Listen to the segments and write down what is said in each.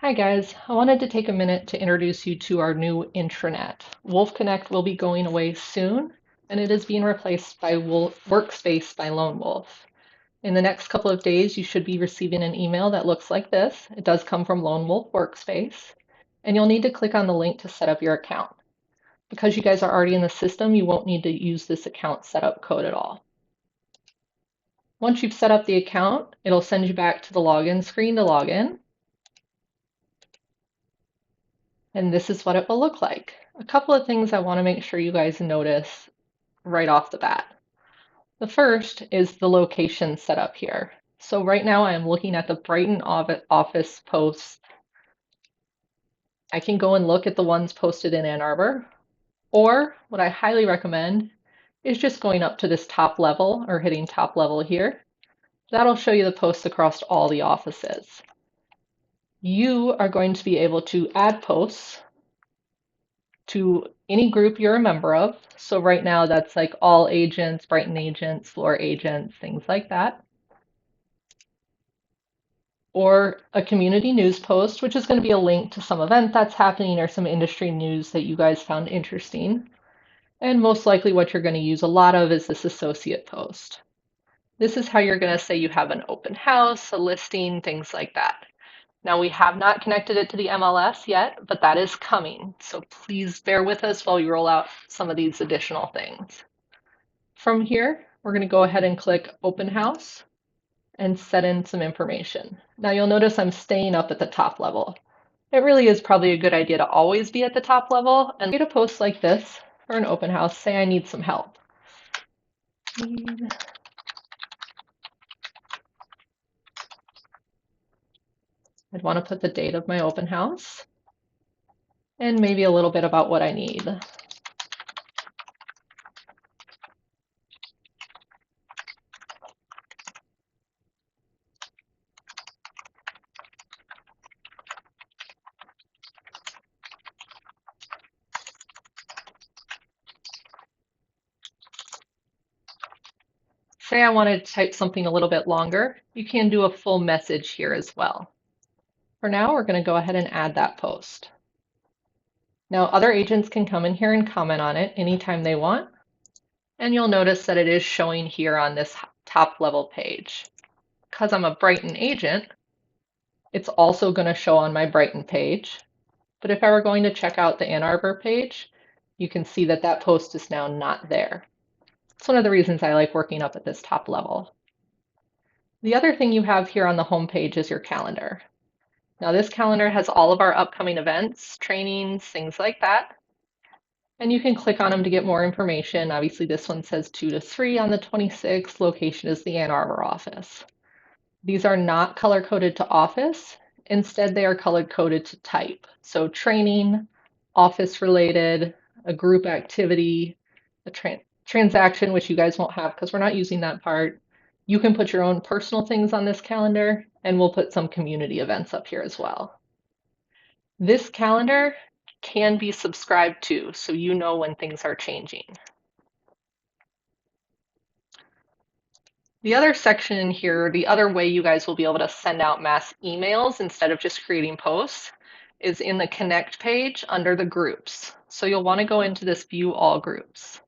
Hi guys, I wanted to take a minute to introduce you to our new intranet. Wolf Connect will be going away soon, and it is being replaced by Workspace by LoneWolf. In the next couple of days, you should be receiving an email that looks like this. It does come from LoneWolf Workspace, and you'll need to click on the link to set up your account. Because you guys are already in the system, you won't need to use this account setup code at all. Once you've set up the account, it'll send you back to the login screen to log in. And this is what it will look like. A couple of things I want to make sure you guys notice right off the bat. The first is the location setup here. So right now I am looking at the Brighton office posts. I can go and look at the ones posted in Ann Arbor, or what I highly recommend is just going up to this top level or hitting top level here. That'll show you the posts across all the offices. You are going to be able to add posts to any group you're a member of. So right now that's like all agents, Brighton agents, floor agents, things like that. Or a community news post, which is going to be a link to some event that's happening or some industry news that you guys found interesting. And most likely what you're going to use a lot of is this associate post. This is how you're going to say you have an open house, a listing, things like that. Now, we have not connected it to the MLS yet, but that is coming. So please bear with us while we roll out some of these additional things. From here, we're going to go ahead and click Open House and set in some information. Now, you'll notice I'm staying up at the top level. It really is probably a good idea to always be at the top level and create a post like this for an open house. Say I need some help. I'd want to put the date of my open house and maybe a little bit about what I need. Say I wanted to type something a little bit longer, you can do a full message here as well. For now, we're going to go ahead and add that post. Now, other agents can come in here and comment on it anytime they want. And you'll notice that it is showing here on this top level page. Because I'm a Brighton agent, it's also going to show on my Brighton page. But if I were going to check out the Ann Arbor page, you can see that that post is now not there. It's one of the reasons I like working up at this top level. The other thing you have here on the home page is your calendar. Now, this calendar has all of our upcoming events, trainings, things like that. And you can click on them to get more information. Obviously, this one says 2 to 3 on the 26th. Location is the Ann Arbor office. These are not color-coded to office. Instead, they are color-coded to type. So training, office-related, a group activity, a transaction, which you guys won't have because we're not using that part. You can put your own personal things on this calendar, and we'll put some community events up here as well. This calendar can be subscribed to, so you know when things are changing. The other section in here, the other way you guys will be able to send out mass emails instead of just creating posts, is in the Connect page under the groups. So you'll want to go into this View All Groups.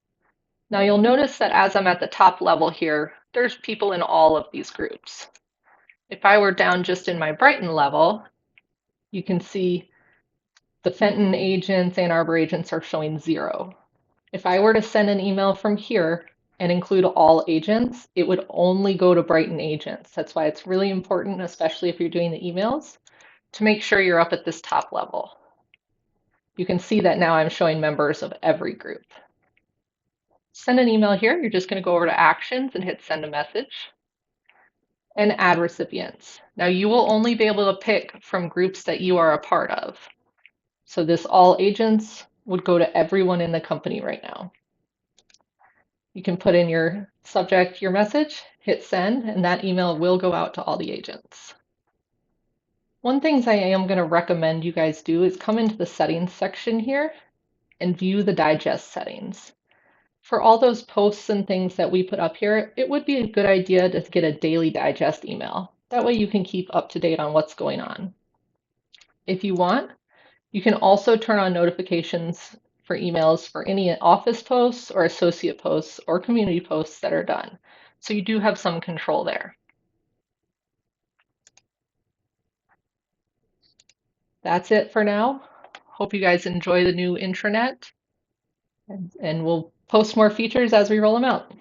Now you'll notice that as I'm at the top level here, there's people in all of these groups. If I were down just in my Brighton level, you can see the Fenton agents, Ann Arbor agents are showing 0. If I were to send an email from here and include all agents, it would only go to Brighton agents. That's why it's really important, especially if you're doing the emails, to make sure you're up at this top level. You can see that now I'm showing members of every group. Send an email here. You're just going to go over to Actions and hit Send a Message and add recipients. Now you will only be able to pick from groups that you are a part of. So this all agents would go to everyone in the company right now. You can put in your subject, your message, hit send, and that email will go out to all the agents. One thing I am going to recommend you guys do is come into the settings section here and view the digest settings. For all those posts and things that we put up here, it would be a good idea to get a daily digest email. That way you can keep up to date on what's going on. If you want, you can also turn on notifications for emails for any office posts or associate posts or community posts that are done. So you do have some control there. That's it for now. Hope you guys enjoy the new intranet, and we'll post more features as we roll them out.